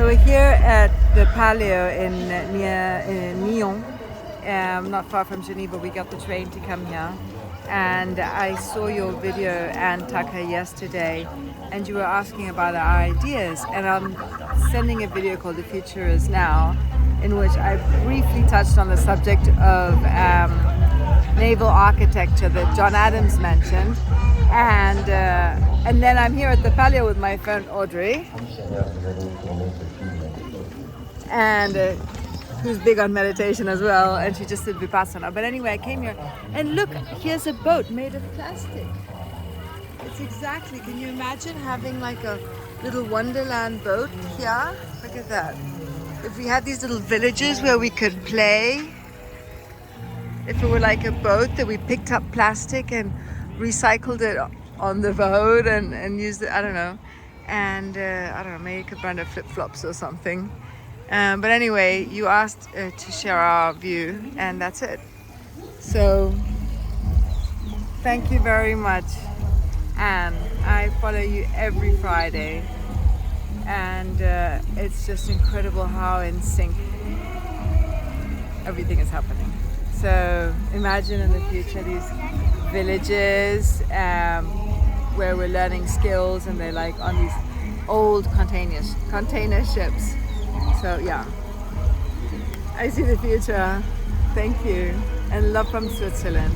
So we're here at the Palio near Nyon, not far from Geneva. We got the train to come here, and I saw your video and Tucker yesterday, and you were asking about our ideas, and I'm sending a video called "The Future Is Now," in which I briefly touched on the subject of naval architecture that John Adams mentioned, and then I'm here at the Palio with my friend Audrey, and who's big on meditation as well, and she just did Vipassana. But anyway, I came here, and look, here's a boat made of plastic. It's exactly, can you imagine having like a little wonderland boat here? Look at that. If we had these little villages where we could play, if it were like a boat that we picked up plastic and recycled it on the boat and used it, I don't know, and I don't know, maybe you could brand of flip-flops or something. But anyway, you asked to share our view, and that's it. So thank you very much, Anne. I follow you every Friday, and it's just incredible how in sync everything is happening. So imagine in the future these villages where we're learning skills, and they're like on these old container ships. So yeah, I see the future. Thank you, and love from Switzerland.